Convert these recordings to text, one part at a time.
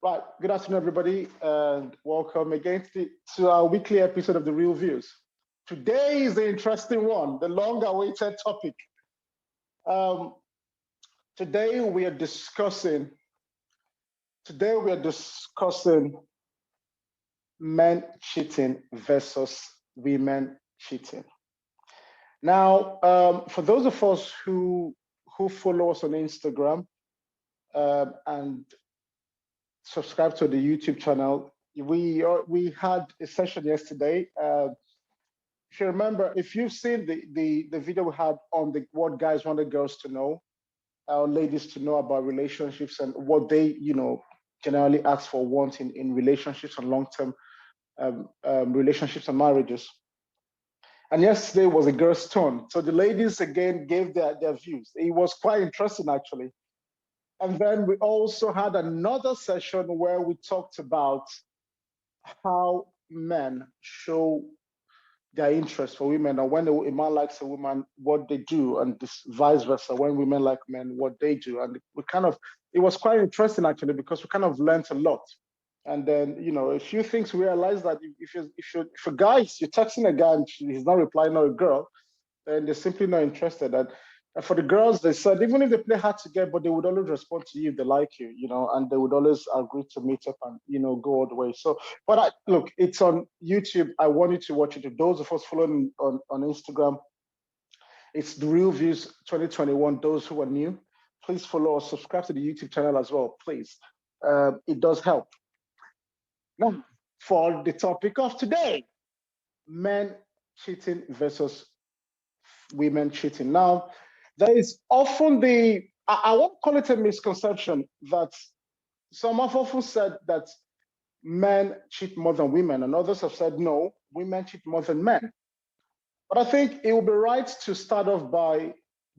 Right. Good afternoon, everybody, and welcome again to our weekly episode of The Real Views. Today is the interesting one, the long-awaited topic. Um, today we are discussing. Men cheating versus women cheating. Now, for those of us who follow us on Instagram and subscribe to the YouTube channel, we had a session yesterday. If you remember, if you've seen the video we had on the what guys wanted girls to know, or ladies to know about relationships and what they, generally ask for, want in relationships and long-term relationships and marriages. And yesterday was a girl's turn. So the ladies again gave their views. It was quite interesting, actually. And then we also had another session where we talked about how men show their interest for women, and when a man likes a woman, what they do, and this vice versa, when women like men, what they do. And it was quite interesting, actually, because we kind of learned a lot. And then, a few things we realized that if a guy, you're texting a guy and he's not replying, or a girl, then they're simply not interested. And for the girls, they said even if they play hard to get, but they would always respond to you if they like you, and they would always agree to meet up and go all the way. So, but look, it's on YouTube. I want you to watch it. To those of us following on Instagram, it's The Real Views 2021. Those who are new, please follow us, subscribe to the YouTube channel as well, please. It does help. Now, for the topic of today, men cheating versus women cheating. Now, there is often I won't call it a misconception, that some have often said that men cheat more than women, and others have said no, women cheat more than men. But I think it would be right to start off by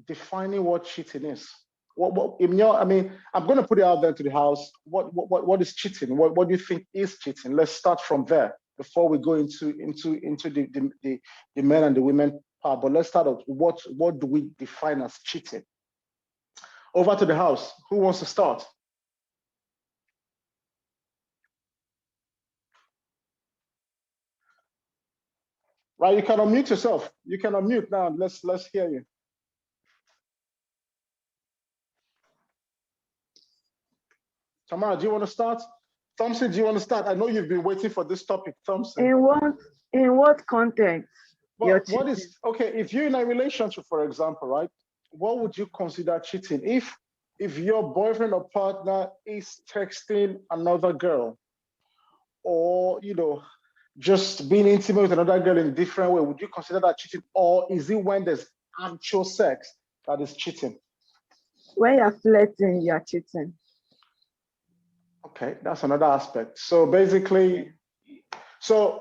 defining what cheating is. I'm going to put it out there to the house. What is cheating? What do you think is cheating? Let's start from there before we go into the men and the women part. But let's start off. What do we define as cheating? Over to the house. Who wants to start? Right, you can unmute yourself. You can unmute now. Let's hear you. Tamara, do you want to start? Thompson, do you want to start? I know you've been waiting for this topic, Thompson. In what context? Well, if you're in a relationship, for example, right? What would you consider cheating? If your boyfriend or partner is texting another girl, or just being intimate with another girl in a different way, would you consider that cheating? Or is it when there's actual sex that is cheating? When you're flirting, you're cheating. Okay, that's another aspect. So basically, that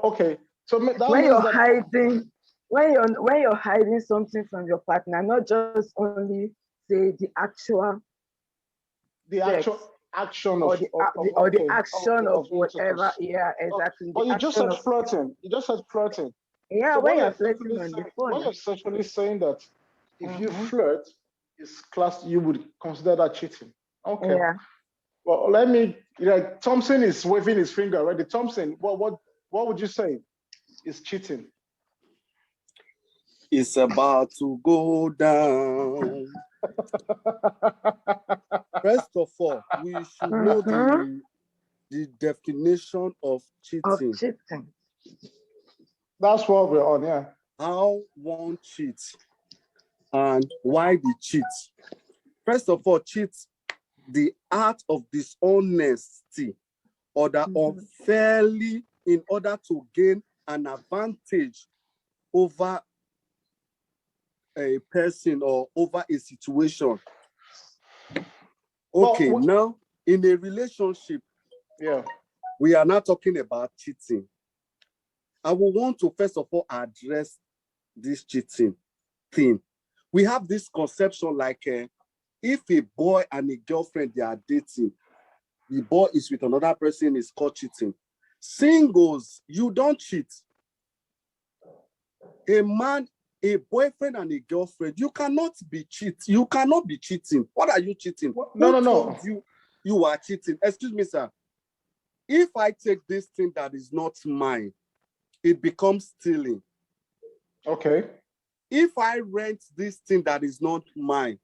when you're hiding something from your partner, not just only say the actual action of whatever. Yeah, exactly. But you just said flirting. Yeah, so when you're flirting on the phone. When you're sexually saying that if you flirt, you would consider that cheating. Okay. Yeah. Well, Thompson is waving his finger already. Thompson, what would you say is cheating? It's about to go down. First of all, we should know the definition of cheating. That's what we're on, yeah. How one cheats and why they cheat. First of all, cheat, the art of dishonesty or that unfairly in order to gain an advantage over a person or over a situation. Okay, now in a relationship, we are not talking about cheating. I will want to first of all address this cheating thing. We have this conception like if a boy and a girlfriend, they are dating, the boy is with another person, is called cheating. Singles, you don't cheat. A boyfriend and a girlfriend, you cannot be cheating. You cannot be cheating. What are you cheating? No. You are cheating. Excuse me, sir. If I take this thing that is not mine, it becomes stealing. Okay. If I rent this thing that is not mine,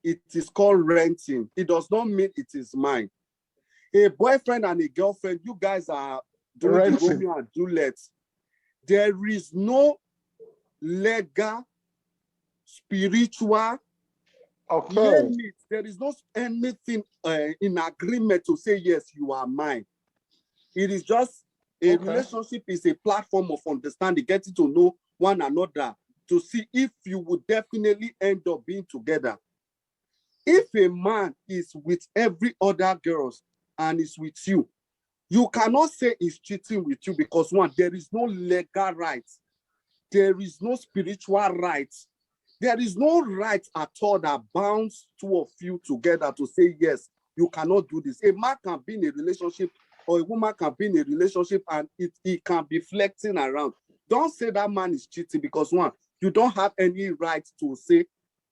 it is called renting. It does not mean it is mine. A boyfriend and a girlfriend, you guys are doing the Romeo and Juliet. There is no legal, spiritual limit. There is no anything in agreement to say, yes, you are mine. It is just a relationship is a platform of understanding, getting to know one another to see if you would definitely end up being together. If a man is with every other girls and is with you, you cannot say he's cheating with you because one, there is no legal right. There is no spiritual right. There is no right at all that bounds two of you together to say, yes, you cannot do this. A man can be in a relationship or a woman can be in a relationship and it can be flexing around. Don't say that man is cheating because one, you don't have any right to say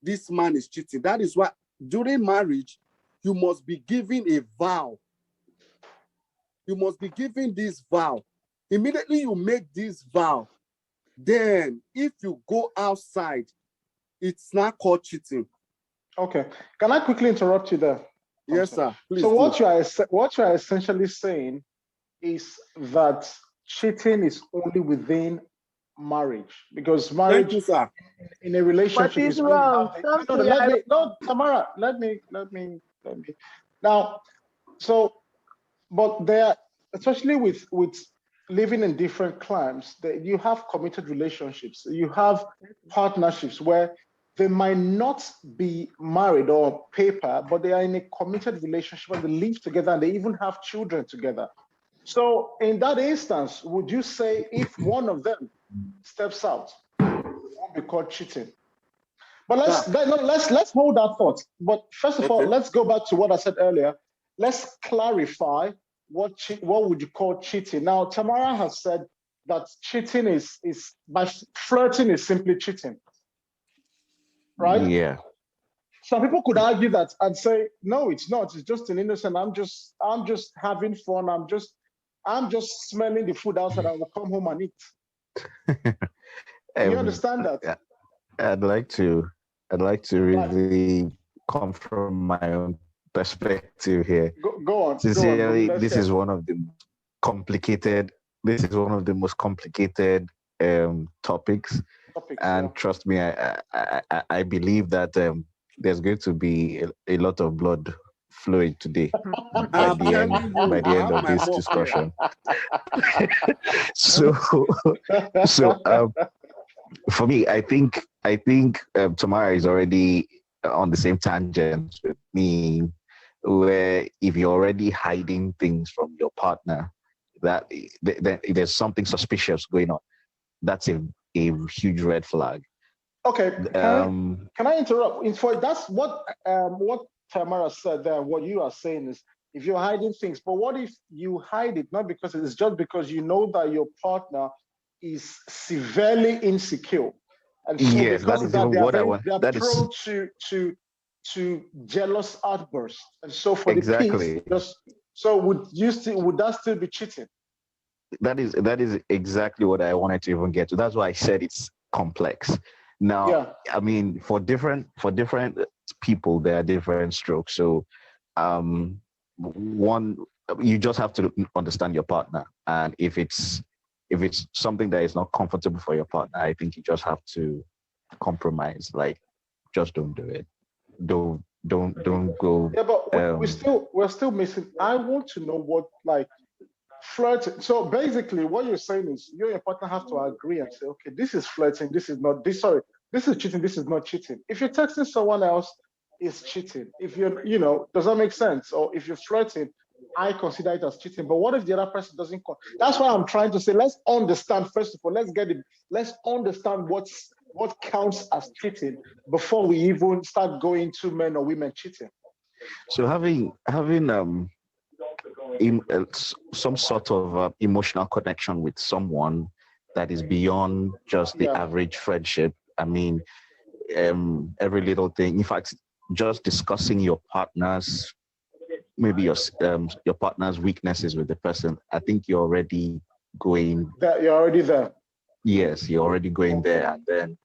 this man is cheating. That is why during marriage, you must be giving a vow. You must be giving this vow. Immediately you make this vow, then if you go outside, it's not called cheating. Okay. Can I quickly interrupt you there? Yes, sir. Please so what you are essentially saying is that cheating is only within marriage, because marriage, thank you, sir, in a relationship is wrong. Tamara, let me now. So, but there, especially with living in different climes, you have committed relationships, you have partnerships where they might not be married or paper, but they are in a committed relationship and they live together and they even have children together. So in that instance, would you say if one of them steps out, it won't be called cheating? But let's hold that thought. But first of all, let's go back to what I said earlier. Let's clarify what would you call cheating. Now, Tamara has said that cheating is by flirting is simply cheating, right? Yeah. Some people could argue that and say, no, it's not. It's just an innocent. I'm just having fun. I'm just smelling the food outside. I will come home and eat. You understand that? I'd like to really come from my own perspective here. Go on. Sincerely, this is one of the most complicated topics. And trust me, I believe that there's going to be a lot of blood flowing today by the end of this discussion. So for me, I think Tamara is already on the same tangent with me, where if you're already hiding things from your partner, that there's something suspicious going on. That's a huge red flag. Okay. Can I interrupt? That's what Tamara said there. What you are saying is if you're hiding things, but what if you hide it not because it's just because you know that your partner is severely insecure, and so yes, that is even what I want. They are prone to jealous outbursts, and so for exactly. the peace, so would that still be cheating? That is exactly what I wanted to even get to. That's why I said it's complex. Now, I mean, for different people, there are different strokes. So, one, you just have to understand your partner, and if it's something that is not comfortable for your partner, I think you just have to compromise. Like, just don't do it. Don't go. Yeah, but we're still missing. I want to know what flirting. So basically, what you're saying is you and your partner have to agree and say, okay, this is flirting. This is not this. Sorry, this is cheating. This is not cheating. If you're texting someone else, it's cheating. If you're, does that make sense? Or if you're flirting, I consider it as cheating. But what if the other person doesn't? That's why I'm trying to say, let's understand first of all. Let's understand what counts as cheating before we even start going to men or women cheating. So having some sort of emotional connection with someone that is beyond just the average friendship. I mean, every little thing. In fact, just discussing your partner's maybe your partner's weaknesses with the person, I think you're already going. That you're already there. Yes, you're already going there, and then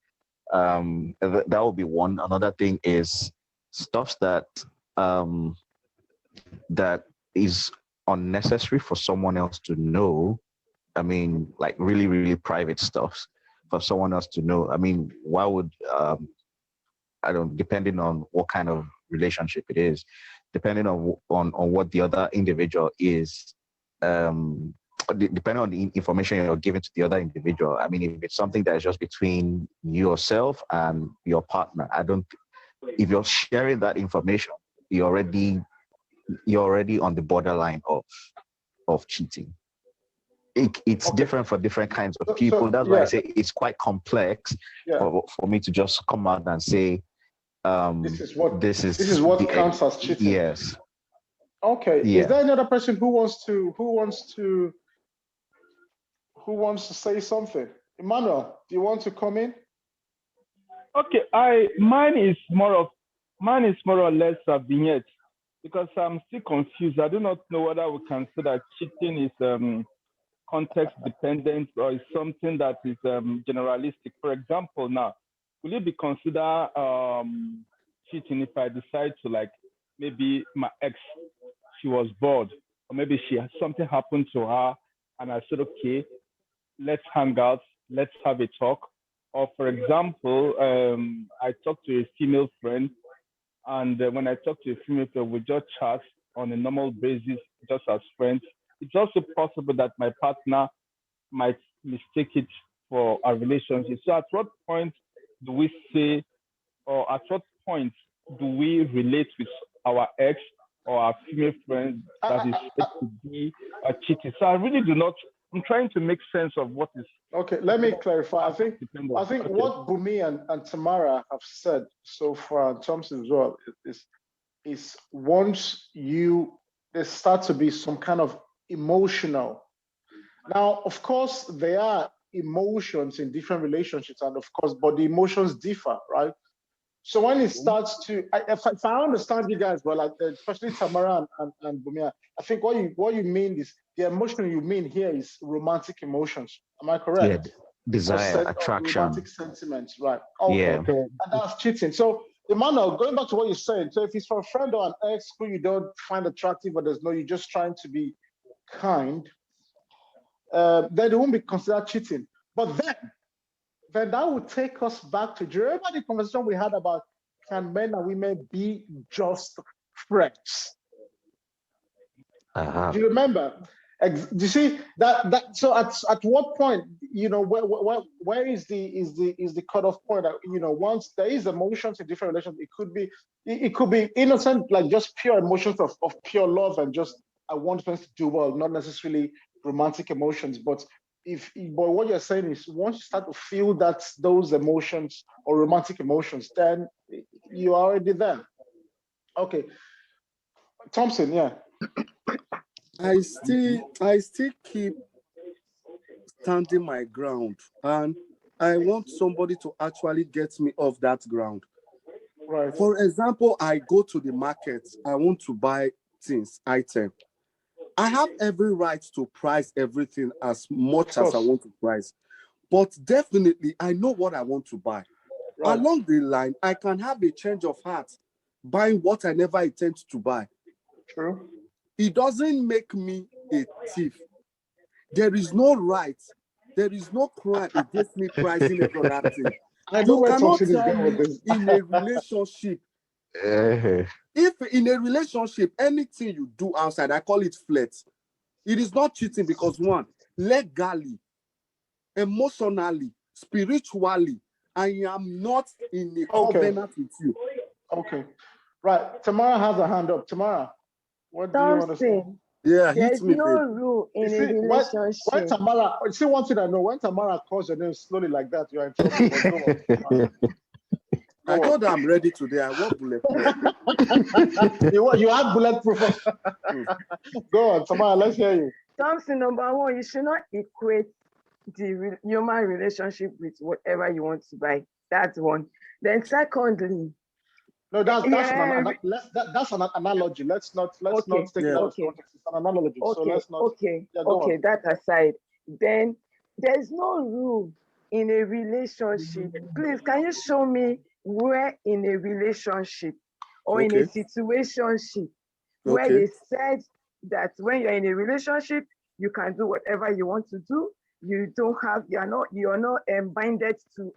that will be one. Another thing is stuff that that is unnecessary for someone else to know. I mean, like really, really private stuff for someone else to know. I mean, why would I don't, depending on what kind of relationship it is, depending on what the other individual is, depending on the information you're giving to the other individual. I mean, if it's something that is just between yourself and your partner, if you're sharing that information, you're already on the borderline of cheating. It's okay. Different for different kinds of people. That's why I say it's quite complex for me to just come out and say, this is what counts as cheating. Yes. Okay. Yeah. Is there another person who wants to say something? Emmanuel, do you want to come in? Okay. Mine is more or less a vignette, because I'm still confused. I do not know whether we can say that cheating is context dependent or is something that is generalistic. For example, now, will it be considered cheating if I decide to, like, maybe my ex, she was bored, or maybe something happened to her, and I said, okay, let's hang out, let's have a talk. Or for example, I talked to a female friend, and when I talk to a female friend, we just chat on a normal basis, just as friends. It's also possible that my partner might mistake it for a relationship. So at what point do we say, or at what point do we relate with our ex or our female friend that is said to be a cheating? So I really do not, I'm trying to make sense of what is. Okay, let me clarify. I think what Bumi and Tamara have said so far, and Thompson as well, is once there starts to be some kind of emotional. Now, of course, there are emotions in different relationships, and of course, but the emotions differ, right? So when it starts to, if I understand you guys well, like, especially Tamara and Bumia, I think what you mean is the emotion you mean here is romantic emotions. Am I correct? Yeah, desire, attraction, romantic sentiments, right? Okay. Yeah. And that's cheating. So, Emmanuel, going back to what you said, so if it's for a friend or an ex who you don't find attractive, but you're just trying to be kind, then it won't be considered cheating. But then that would take us back to, do you remember the conversation we had about can men and women be just friends? Do you remember? Do you see that? So at what point, where is the cutoff point? Once there is emotions in different relations, it could be innocent, like just pure emotions of pure love and just I want things to do well, not necessarily romantic emotions. But what you're saying is once you start to feel those emotions or romantic emotions, then you're already there. Okay, Thompson, yeah. I still keep standing my ground, and I want somebody to actually get me off that ground. Right. For example, I go to the market, I want to buy item. I have every right to price everything as much as I want to price, but definitely I know what I want to buy. Right. Along the line, I can have a change of heart, buying what I never intend to buy. True. It doesn't make me a thief. There is no right, there is no crime against me pricing every other thing. You cannot tell me in a relationship. If in a relationship, anything you do outside, I call it flirt. It is not cheating because one, legally, emotionally, spiritually, I am not in a covenant with you. Okay. Right. Tamara has a hand up. Tamara, what do you want to say? Yeah, there's no rule in a relationship. When Tamara, see one thing I know, when Tamara calls your name slowly like that, you're in trouble. I told her I'm ready today. I want bulletproof. You have bulletproof. Go on, Tamara, let's hear you. Something number one, you should not equate the human relationship with whatever you want to buy. That's one. Then secondly, No, that's that's an analogy. Let's not take it out of context. It's an analogy. So let's not. Okay. That aside, then there's no rule in a relationship. Please, can you show me where in a relationship or in a situationship where they said that when you're in a relationship, you can do whatever you want to do. You're not binded to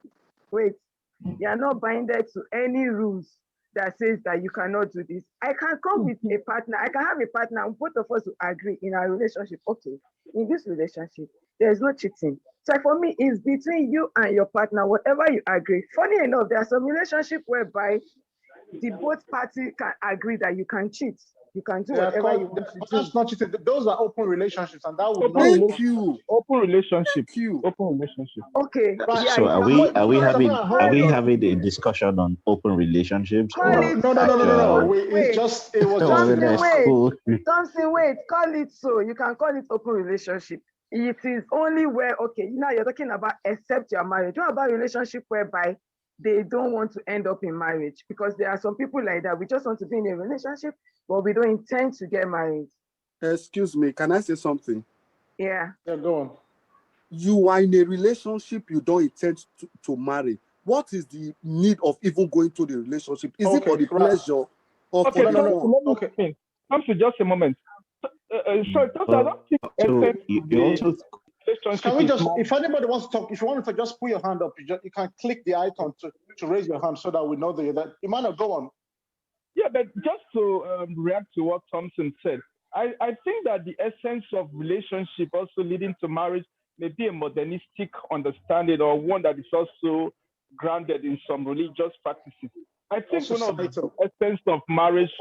you're not binded to any rules that says that you cannot do this. I can come with a partner. I can have a partner, and both of us will agree in our relationship. Okay, in this relationship, there's no cheating. So for me, it's between you and your partner, whatever you agree. Funny enough, there are some relationships whereby the both parties can agree that you can cheat. You can do whatever you want to do. That's not cheating. Those are open relationships, and that would open relationship. Okay. Right. So are we having a discussion on open relationships? No. It was Thompson, wait. Call it so. You can call it open relationship. It is only where now you're talking about except you're married. What about relationship whereby they don't want to end up in marriage? Because there are some people like that. We just want to be in a relationship, but we don't intend to get married. Excuse me, can I say something? Yeah, go on. You are in a relationship, you don't intend to marry. What is the need of even going to the relationship? Is it for the pleasure or for the Okay. Come to just a moment. Sorry, I don't think can we just, if anybody wants to talk, if you want to just put your hand up, you can click the icon to raise your hand so that we know that Emmanuel, go on. Yeah, but just to react to what Thompson said, I think that the essence of relationship also leading to marriage may be a modernistic understanding or one that is also grounded in some religious practices. I think one of the essence of marriage,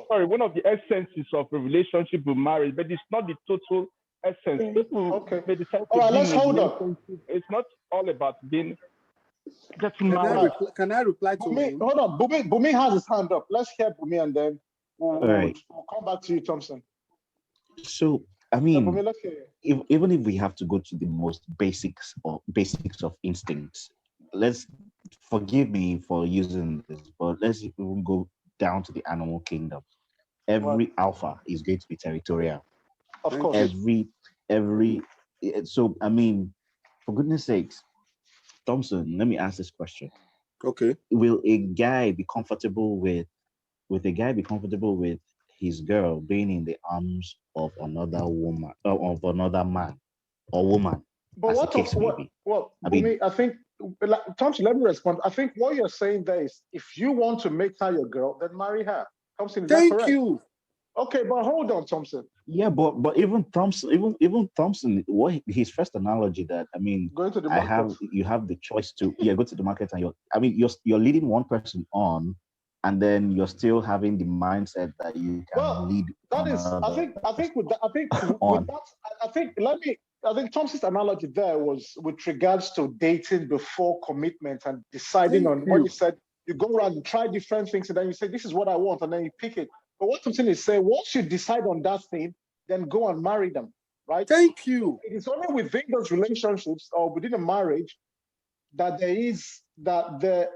one of the essences of a relationship with marriage, but it's not the total essence. People may decide to let's hold up. It's not all about getting married. Can I reply to him? Hold on. Bumi has his hand up. Let's hear Bumi and then we'll come back to you, Thompson. So, I mean, even if we have to go to the most basics of instincts, let's forgive me for using this, but let's even go down to the animal kingdom. Every alpha is going to be territorial. Of course. So I mean, for goodness sakes, Thompson, let me ask this question. Okay. Will a guy be comfortable with his girl being in the arms of another woman, of another man or woman? But I think, Thompson, let me respond. I think what you're saying there is, if you want to make her your girl, then marry her. Thompson, is that correct? Thank you. Okay, but hold on, Thompson. Yeah, but even Thompson, what his first analogy that going to the market. You have the choice to go to the market and you're leading one person on, and then you're still having the mindset that you can lead. That is, I think Thompson's analogy there was with regards to dating before commitment and deciding on what you said. You go around and try different things, and then you say, "This is what I want," and then you pick it. But what Thompson is saying, once you decide on that thing, then go and marry them, right? Thank you. It is only within those relationships or within a marriage that there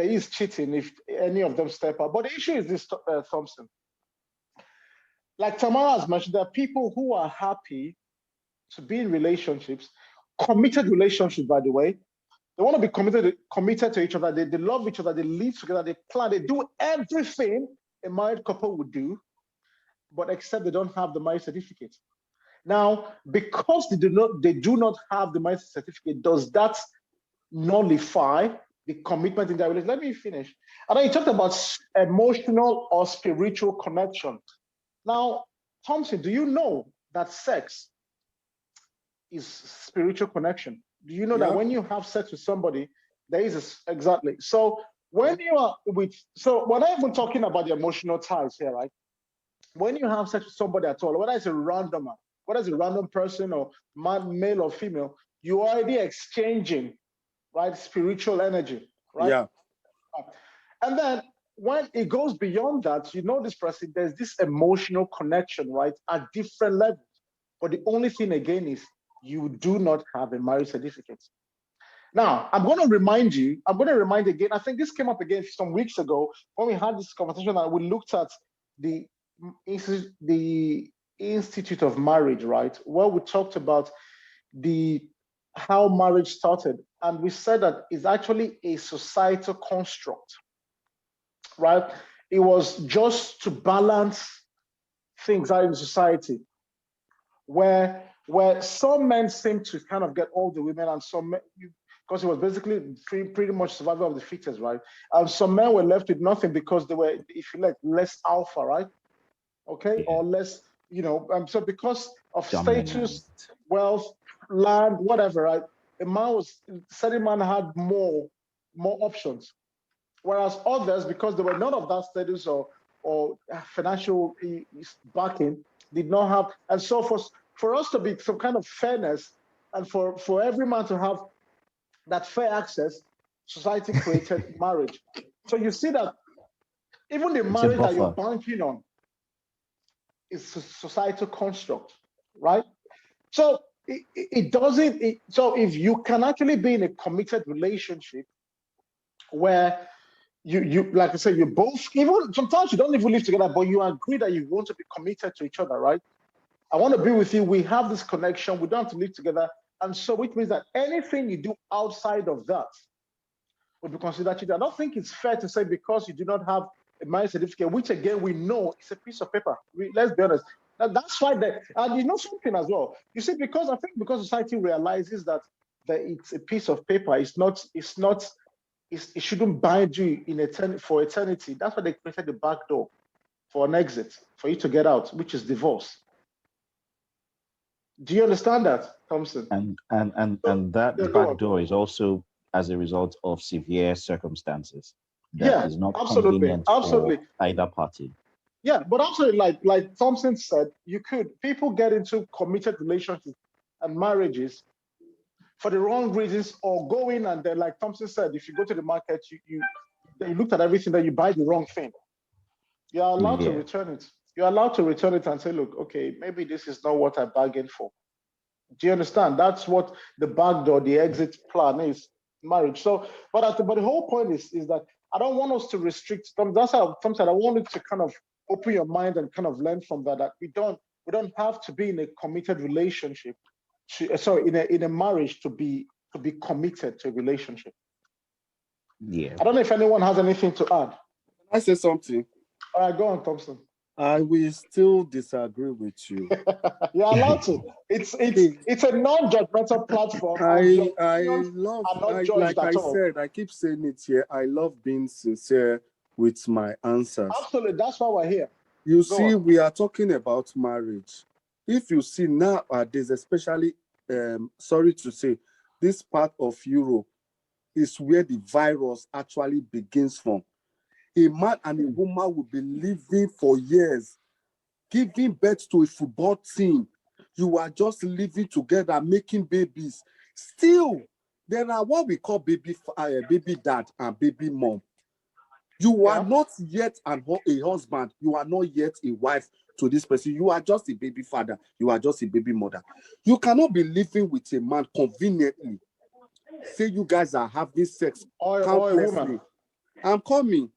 is cheating if any of them step up. But the issue is this, Thompson. Like Tamara has mentioned, there are people who are happy to be in relationships, committed relationships, by the way. They want to be committed to each other. They love each other. They live together. They plan. They do everything a married couple would do, but except they don't have the marriage certificate. Now, because they do not have the marriage certificate, does that nullify the commitment in their relationship? Let me finish. And then you talked about emotional or spiritual connection. Now, Thompson, do you know that sex is spiritual connection? Do you know that when you have sex with somebody, there is exactly. So when you are so we're not even talking about the emotional ties here, right? When you have sex with somebody at all, whether it's a random person or male or female, you're already exchanging, right, spiritual energy, right? Yeah. And then when it goes beyond that, you know this person, there's this emotional connection, right, at different levels. But the only thing again is you do not have a marriage certificate. Now, I'm going to remind again, I think this came up again some weeks ago when we had this conversation that we looked at the Institute of Marriage, right? Where we talked about how marriage started. And we said that it's actually a societal construct, right? It was just to balance things out in society, where some men seem to kind of get all the women, and some men, because it was basically pretty much survival of the fittest, right? And some men were left with nothing because they were, if you like, less alpha, right? Okay, yeah. Or less, so because of status, wealth, land, whatever, right? Certain man had more options, whereas others, because there were none of that status or financial backing, did not have. And so for us to be some kind of fairness, and for every man to have that fair access, society created marriage. So you see that even the marriage that you're banking on is a societal construct, right? So it doesn't. So if you can actually be in a committed relationship where you like I said, you both, even sometimes you don't even live together, but you agree that you want to be committed to each other, right? I want to be with you. We have this connection. We don't have to live together. And so which means that anything you do outside of that would be considered cheating. I don't think it's fair to say because you do not have a marriage certificate, which again, we know it's a piece of paper. Let's be honest. That's why and you know something as well. You see, because society realizes that it's a piece of paper, it shouldn't bind you for eternity. That's why they created the back door for an exit, for you to get out, which is divorce. Do you understand that, Thompson? And that back door is also as a result of severe circumstances that is not convenient for either party. Yeah, but absolutely, like Thompson said, people get into committed relationships and marriages for the wrong reasons, or go in and then, like Thompson said, if you go to the market, you looked at everything, then you buy the wrong thing. You're allowed to return it. You're allowed to return it and say, look, okay, maybe this is not what I bargained for. Do you understand? That's what the back door, the exit plan is, marriage. So, but the whole point is that I don't want us to restrict. That's how sometimes I wanted to kind of open your mind and kind of learn from that we don't have to be in a committed relationship. In a marriage to be committed to a relationship. Yeah. I don't know if anyone has anything to add. Can I say something? All right, go on, Thompson. I will still disagree with you. You're allowed to. It's a non-judgmental platform. I keep saying it here. I love being sincere with my answers. Absolutely, that's why we're here. You see, we are talking about marriage. If you see nowadays, especially, sorry to say, this part of Europe is where the virus actually begins from. A man and a woman will be living for years, giving birth to a football team. You are just living together, making babies. Still, there are what we call baby dad and baby mom. You are not yet a husband. You are not yet a wife to this person. You are just a baby father. You are just a baby mother. You cannot be living with a man conveniently. Say you guys are having sex countlessly. I'm coming.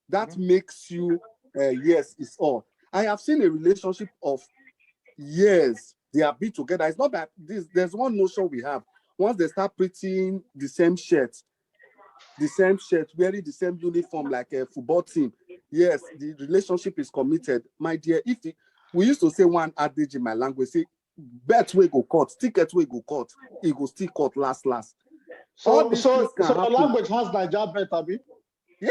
That makes you, yes, it's all. I have seen a relationship of years. They have been together. It's not that there's one notion we have. Once they start printing the same shirt, wearing the same uniform like a football team, yes, the relationship is committed. My dear, we used to say one adage in my language, say, bet we go cut, ticket we go cut, it go still cut last. So the language has Niger bet, Abi? Yeah,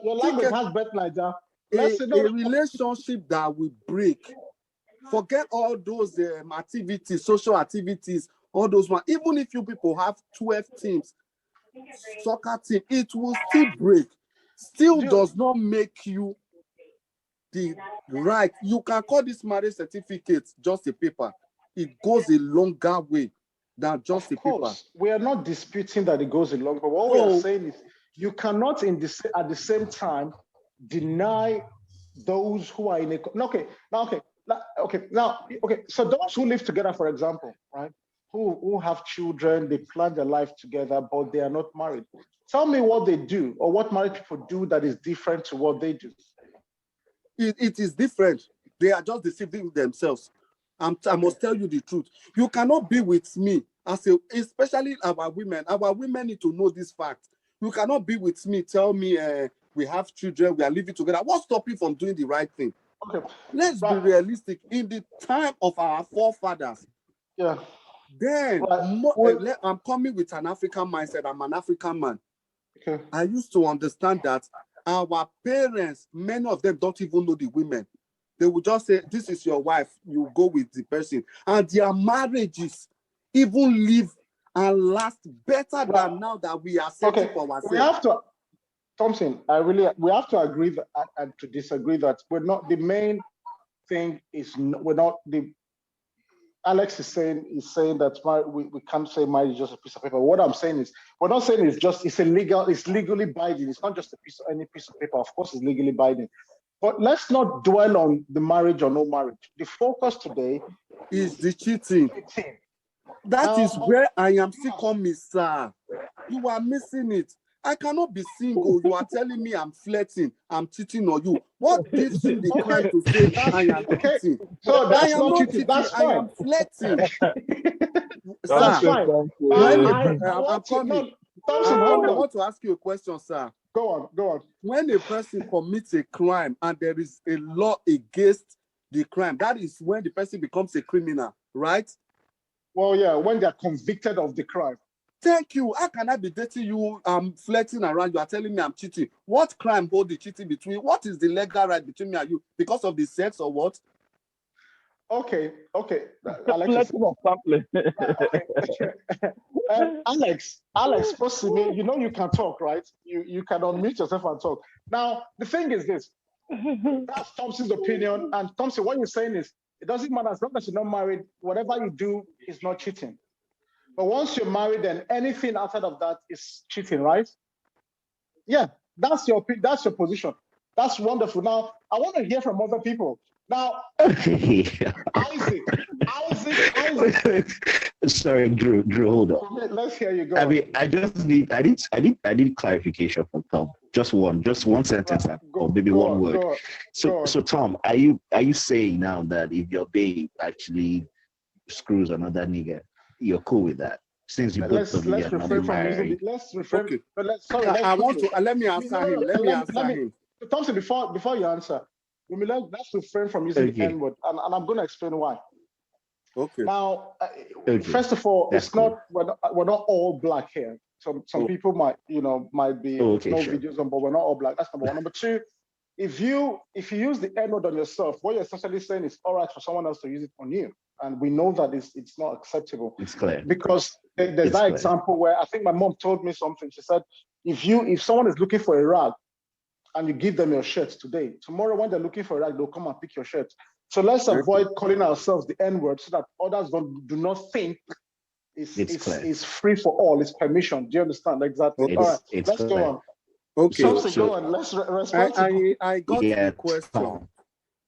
your language has bet Niger. A relationship that will break. Forget all those activities, social activities, all those ones. Even if you people have 12 teams, soccer team, it will still break. Still does not make you the right. You can call this marriage certificate just a paper. It goes a longer way than just a paper. We are not disputing that it goes a long way. What we are saying is you cannot at the same time deny those who are in a so those who live together, for example, right, who have children, they plan their life together, but they are not married. Tell me what they do or what married people do that is different to what they do. It is different. They are just deceiving themselves. I must tell you the truth. You cannot be with me, especially our women. Our women need to know this fact. You cannot be with me, tell me we have children, we are living together. What's stopping you from doing the right thing? Okay. Let's be realistic. In the time of our forefathers, then I'm coming with an African mindset. I'm an African man. Okay. I used to understand that our parents, many of them don't even know the women. They will just say, this is your wife, you go with the person. And their marriages even live and last better than now that we are setting for ourselves. We have to, Thompson, we have to agree that, and to disagree that we're not, the main thing is, Alex is saying that we can't say marriage is just a piece of paper. What I'm saying is, we're not saying it's legally binding. It's not just any piece of paper. Of course, it's legally binding. But let's not dwell on the marriage or no marriage. The focus today is the cheating. That is where I am still coming, sir. You are missing it. I cannot be single. You are telling me I'm flirting, I'm cheating on you. What gives you the crime to say I am cheating? So that's I am not cheating. That's I am flirting. That's fine. I'm coming. I want to ask you a question, sir. Go on. When a person commits a crime and there is a law against the crime, that is when the person becomes a criminal, right? Well, yeah, when they are convicted of the crime. Thank you. How can I be dating you? I'm flirting around. You are telling me I'm cheating. What crime hold the cheating between? What is the legal right between me and you? Because of the sex or what? Okay. Alex, first to me, you know you can talk, right? You can unmute yourself and talk. Now, the thing is this. That's Thompson's opinion. And Thompson, what you're saying is, it doesn't matter as long as you're not married, whatever you do is not cheating. But once you're married, then anything outside of that is cheating, right? Yeah, that's your position. That's wonderful. Now, I want to hear from other people. Now, Isaac. Sorry, Drew, hold on. Let's hear you go. I mean, I need clarification from Tom. Just one sentence, or maybe one word. So Tom, are you saying now that if your babe actually screws another nigga, you're cool with that? Since you both of you are not married. Let's refrain. Okay. But let me answer him. Let me answer him. Thompson, before you answer, let's refrain from using the N word, and I'm going to explain why. Okay. Now, first of all, it's not we're not all black here. Some people might be videos on, but we're not all black. That's number one. Number two, if you use the N word on yourself, what you're essentially saying is all right for someone else to use it on you, and we know that it's not acceptable. It's clear because there's that example where I think my mom told me something. She said, if someone is looking for a rag, and you give them your shirt today, tomorrow when they're looking for a rag, they'll come and pick your shirt. So let's avoid calling ourselves the N-word so that others do not think it's free for all, it's permission. Do you understand? Exactly. All right, let's go on. Okay. Go on. Let's respond. I got the question.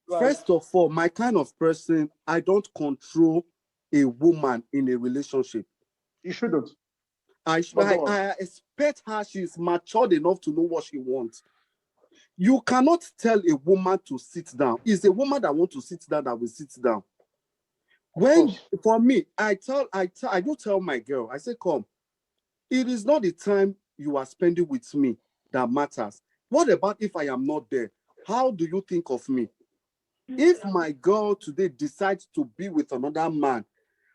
Right. First of all, my kind of person, I don't control a woman in a relationship. You shouldn't. I expect her, she's matured enough to know what she wants. You cannot tell a woman to sit down. It's a woman that wants to sit down that will sit down. For me, I do tell my girl, I say, come, it is not the time you are spending with me that matters. What about if I am not there? How do you think of me? If my girl today decides to be with another man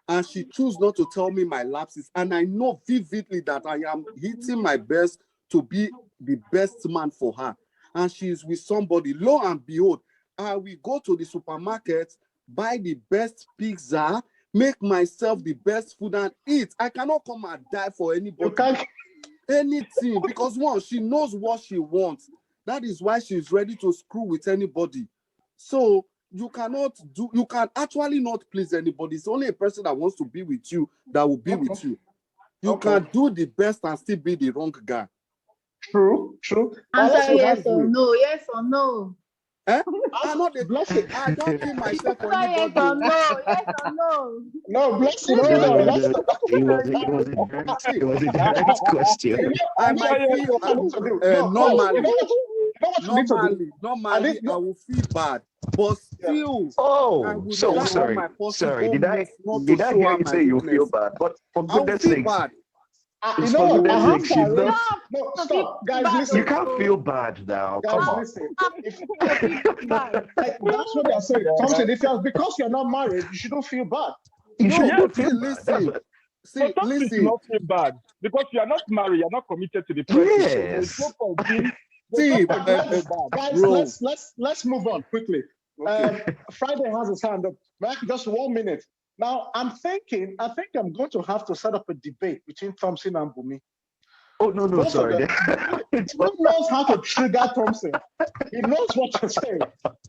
and she chooses not to tell me my lapses, and I know vividly that I am hitting my best to be the best man for her, and she is with somebody, lo and behold, I will go to the supermarket, buy the best pizza, make myself the best food and eat. I cannot come and die for anybody. You can't. Anything, because one, she knows what she wants. That is why she's ready to screw with anybody. So you can actually not please anybody. It's only a person that wants to be with you that will be with you. You can do the best and still be the wrong guy. True. Answer yes or no. Yes or no. I'm not a blessing. I don't kill myself for Yes anybody. or no? Yes or no? No, blessing. It Hold on. was a direct question. I might feel normally I will feel bad, but still. Oh, so sorry. Did I hear you say you feel bad? But for goodness sake, you know what? I have to. No, stop, guys. Listen. You can't feel bad now. Come on. Listen. That's what they're saying. Thompson, because you're not married, you shouldn't feel bad. You shouldn't feel listen. Listen. You not feel bad because you are not married. You are not committed to the person. Yes. Guys, let's move on quickly. Okay. Friday has his hand up. Just 1 minute. Now, I think I'm going to have to set up a debate between Thompson and Bumi. Oh, no, sorry. He knows how to trigger Thompson. He knows what to say.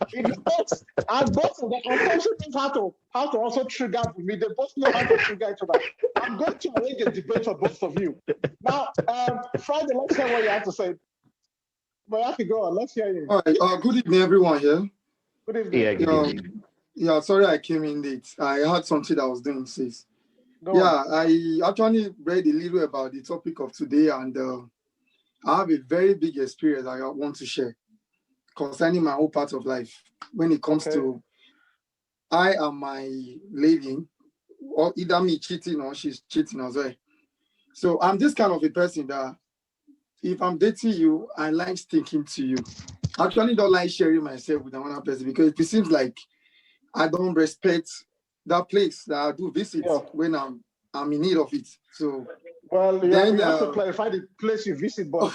He knows, and both of them, and Thompson knows how to also trigger Bumi. They both know how to trigger each other. I'm going to arrange a debate for both of you. Now, Friday, let's hear what you have to say. Mayaki, go on. Let's hear you. All right. Good evening, everyone here. Good evening. Yeah, good evening. Yeah, sorry I came in late. I had something I was doing since. I actually read a little about the topic of today, and I have a very big experience I want to share concerning my whole part of life. When it comes to I and my lady, or either me cheating or she's cheating as well. So I'm this kind of a person that if I'm dating you, I like sticking to you. I actually don't like sharing myself with another person because it seems like I don't respect that place that I do visit when I'm in need of it. So you have to clarify the place you visit, but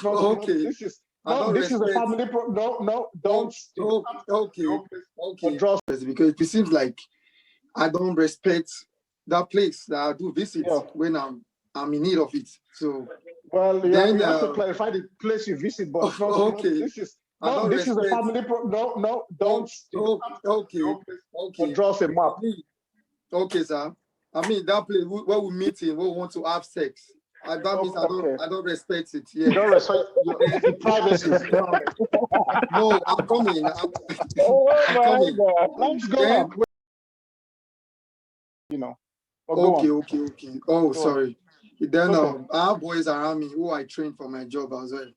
this is a family don't. Okay. Because it seems like I don't respect that place that I do visit when I'm in need of it. So you have to clarify the place you visit, but this is a family don't. Okay. Draw a map. Okay, sir. I mean that place where we meet in, we want to have sex. That means I don't respect it. Yeah. You don't respect the privacy. No, I'm coming. I'm coming. Let's go on. Okay. Oh, sorry. Then I have boys around me who I train for my job as well.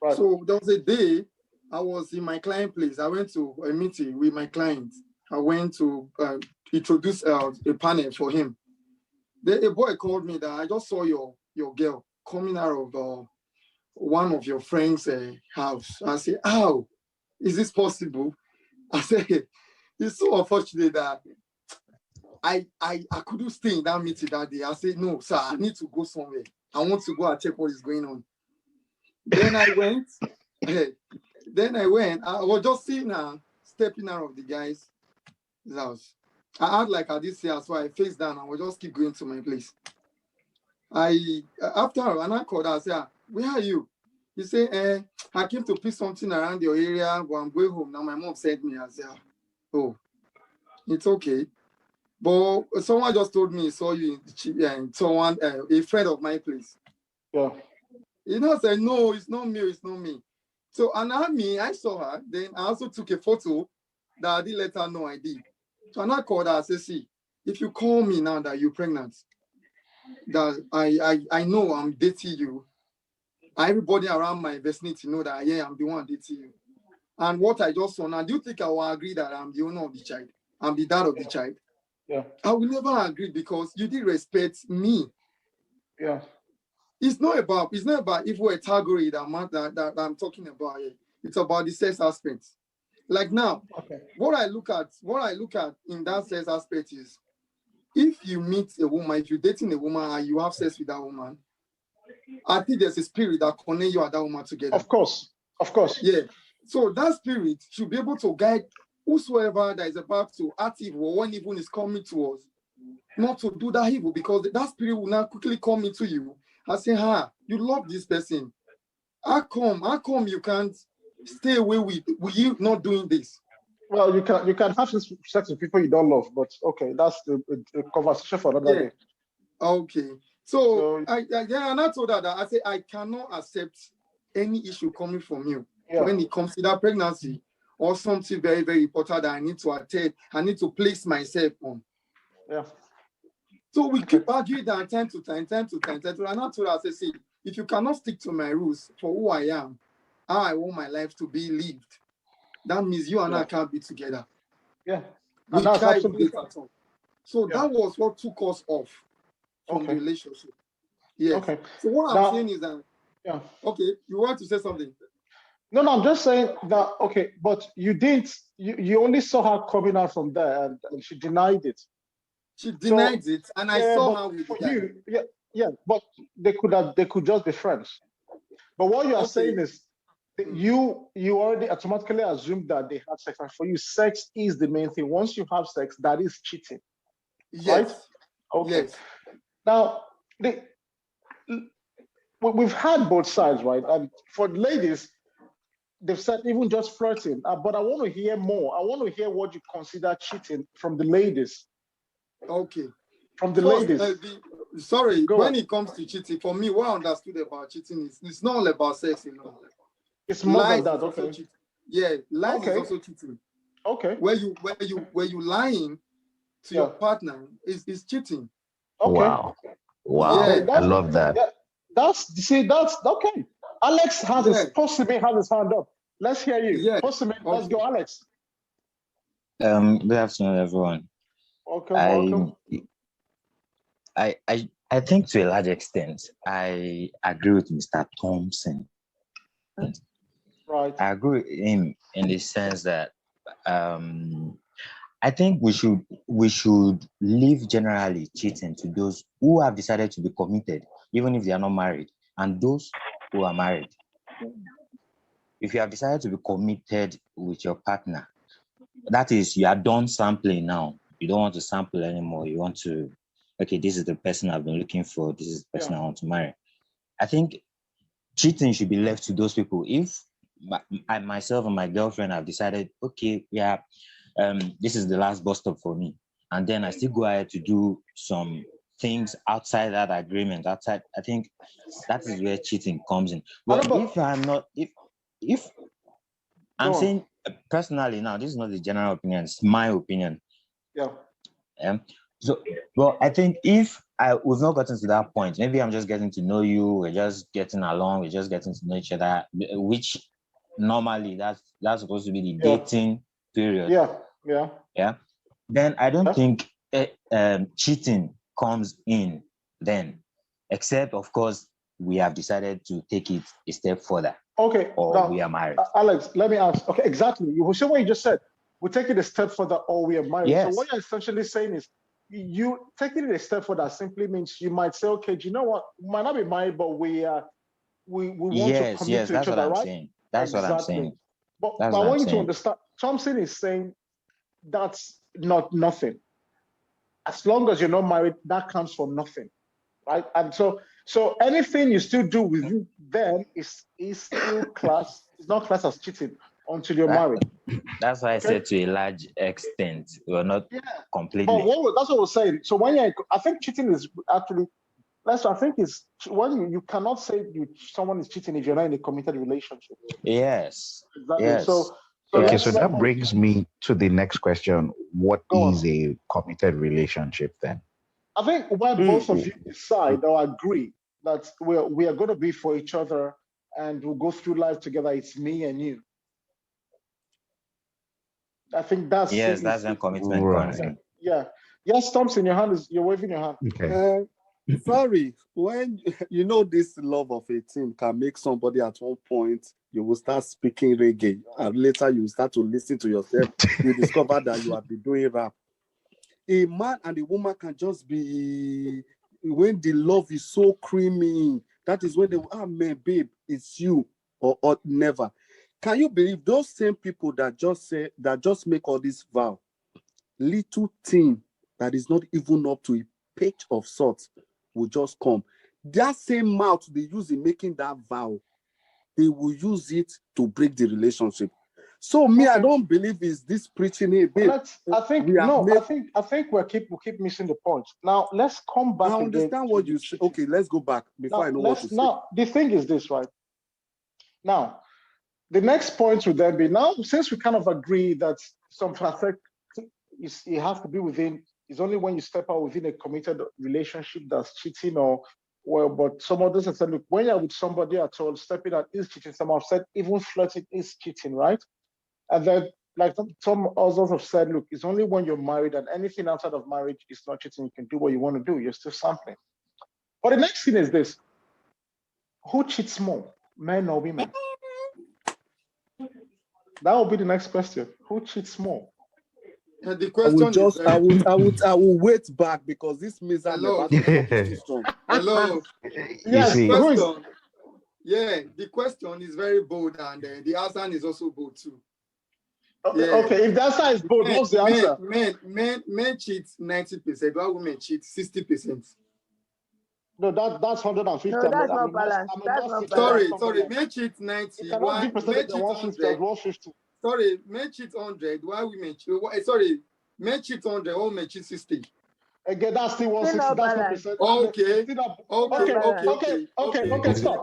Right. So there was a day I was in my client place. I went to a meeting with my client. I went to introduce a panel for him. Then a boy called me that I just saw your girl coming out of one of your friends' house. I said, how is this possible? I said, it's so unfortunate that I couldn't stay in that meeting that day. I said, no, sir, I need to go somewhere. I want to go and check what is going on. Then I went. I was just seeing her stepping out of the guy's house. I had like this here, so I faced down and I would just keep going to my place. After and I called her, I said, where are you? He said, I came to pick something around your area, but I'm going home. Now my mom sent me. I said, oh, it's okay. But someone just told me he saw you in someone, a friend of my place. Yeah. I said, no, it's not me. So, and I saw her. Then I also took a photo that I didn't let her know I did. So, and I called her. I said, see, if you call me now that you're pregnant, that I know I'm dating you. Everybody around my vicinity know that, I'm the one dating you. And what I just saw now, do you think I will agree that I'm the owner of the child? I'm the dad of the child? Yeah. I will never agree because you did respect me. Yeah. It's not about if we're a category that I'm talking about here. It's about the sex aspect. Like now, what I look at in that sex aspect is if you meet a woman, if you're dating a woman and you have sex with that woman, I think there's a spirit that connects you and that woman together. Of course. Yeah. So that spirit should be able to guide whosoever that is about to act evil or when evil is coming to us, not to do that evil, because that spirit will now quickly come into you and say, you love this person. How come you can't stay away with you not doing this? Well, you can have sex with people you don't love, but okay, that's a conversation for another day. Okay. So I told her that I said I cannot accept any issue coming from you when it comes to that pregnancy or something very, very important that I need to attend, I need to place myself on. Yeah. So we keep arguing that time to time. And I told her, I said, see, if you cannot stick to my rules for who I am, how I want my life to be lived, that means you and I can't be together. Yeah. We can't relate at all. So that was what took us off from the relationship. Yes. Okay. So what I'm saying is that, okay, you want to say something? No, I'm just saying that, okay, but you didn't, you only saw her coming out from there and she denied it. She denied it, and I saw her with you. But they could just be friends. But what you are saying is you already automatically assumed that they had sex, and for you, sex is the main thing. Once you have sex, that is cheating. Yes. Right? Okay. Yes. Now, we've had both sides, right? And for ladies, they've said even just flirting. But I want to hear more. I want to hear what you consider cheating from the ladies. Okay. From the ladies. When it comes to cheating, for me, what I understood about cheating is it's not all about sex, you know. It's more than that. Okay. Yeah, lies is also cheating. Okay. Where you lying to your partner is cheating. Okay. Wow. Yeah, I love that. Yeah, that's okay. Alex has his hand up. Let's hear you. Yeah. Let's go, Alex. Good afternoon, everyone. Welcome. I think to a large extent, I agree with Mr. Thompson. Right. I agree with him in the sense that I think we should leave generally cheating to those who have decided to be committed, even if they are not married, and those who are married. If you have decided to be committed with your partner, that is, you are done sampling now. You don't want to sample anymore. You want to, okay, this is the person I've been looking for. This is the person I want to marry. I think cheating should be left to those people. If I myself and my girlfriend have decided, okay, this is the last bus stop for me, and then I still go ahead to do some things outside that agreement, I think that is where cheating comes in. But if I'm not, if I'm saying personally now, this is not the general opinion, it's my opinion. Yeah. So, well, I think if we've not gotten to that point, maybe I'm just getting to know you, we're just getting along, we're just getting to know each other, which normally that's supposed to be the dating period. Yeah. Then I don't think cheating comes in then, except of course we have decided to take it a step further. Okay. Or now, we are married. Alex, let me ask. Okay, exactly. You see what you just said. We take it a step further, or we are married. Yes. So what you're essentially saying is, you taking it a step further simply means you might say, okay, do you know what? We might not be married, but we want to commit to each other, right? Saying. That's exactly what I'm saying. But I want you to understand. Thompson is saying that's not nothing. As long as you're not married, that counts for nothing, right? And so anything you still do with you then is still class. It's not class as cheating until you're married. That's why I said to a large extent, we're not completely. But that's what we're saying. So when I think cheating is actually, I think it's when you cannot say someone is cheating if you're not in a committed relationship. Yes. Exactly. Yes. So that brings me to the next question. What is a committed relationship then? I think when both of you decide or agree that we are going to be for each other and we'll go through life together, it's me and you. I think that's that's when commitment comes in. Yeah. Yes, Thompson, you're waving your hand. Okay. Sorry, when you know this love of a team can make somebody at one point, you will start speaking reggae, and later you start to listen to yourself. You discover that you have been doing rap. A man and a woman can just be, when the love is so creamy, that is when they, man, babe, it's you or never. Can you believe those same people that just make all this vow, little thing that is not even up to a pinch of salt will just come. That same mouth they use in making that vow, they will use it to break the relationship. So me, I don't believe is this preaching here. I think we'll keep missing the point. Now let's come back. I understand what you say. Okay, let's go back before I know what you say. Now the thing is this, right? Now, the next point would then be, now, since we kind of agree that some facet, it has to be within, it's only when you step out within a committed relationship that's cheating, or well, but some others have said, look, when you're with somebody at all, stepping out is cheating. Some have said even flirting is cheating, right? And then, like some others have said, look, it's only when you're married, and anything outside of marriage is not cheating. You can do what you want to do. You're still sampling. But the next thing is this: who cheats more, men or women? That will be the next question. Who cheats more? The question I will wait back because this means Hello. Hello. Yes. The question is very bold, and the answer is also bold too. Okay. If the answer is bold, what's the answer? Men cheat 90%, while women cheat 60%. No, that's 150. No, that's not balanced. Sorry. Men cheat 90. Why men cheat 150? Sorry, men cheat 100. Why women cheat? Sorry, men cheat 100. Why women cheat 60? Again, that's still 160. That's 100%. Okay. Stop.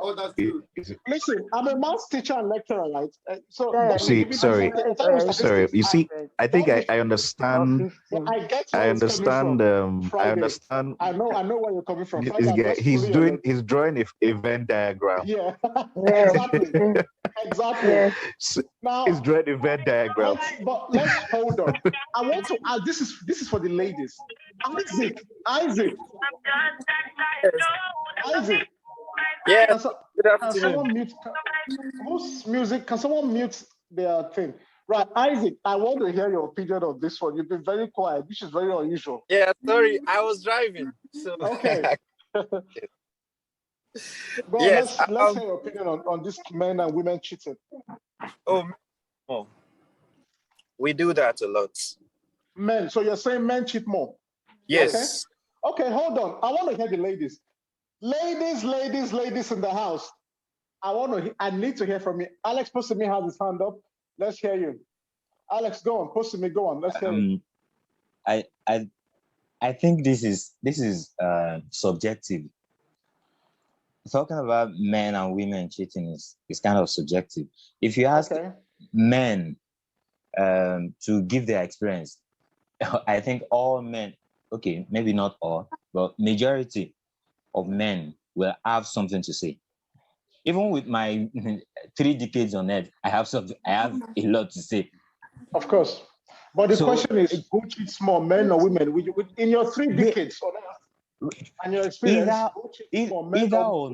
Oh, that's true. Listen, I'm a maths teacher and lecturer, right? Sorry. You see, I think I understand. I get I understand. I know where you're coming from. This guy, he's drawing a Venn diagram. Yeah, exactly. Yes. So now he's drawing a Venn diagram. But let's hold on. I want to add. This is for the ladies. Isaac. Yes. Good Can afternoon. someone mute? Whose music? Can someone mute their thing? Right, Isaac. I want to hear your opinion on this one. You've been very quiet, which is very unusual. Yeah, sorry, I was driving. So okay. Yes. Let's hear your opinion on this men and women cheating. Oh, we do that a lot. Men. So you're saying men cheat more? Yes. Okay, hold on. I want to hear the ladies. Ladies in the house. I need to hear from you. Alex Posimi has his hand up. Let's hear you. Alex, go on. Posimi, go on. Let's hear you. I think this is subjective. Talking about men and women cheating is kind of subjective. If you ask men to give their experience, I think all men, okay, maybe not all, but majority of men will have something to say. Even with my 3 decades on earth, I have a lot to say. Of course. But the question is, who cheats more, men or women? In your 3 decades on earth and your experience, who cheats more, men either or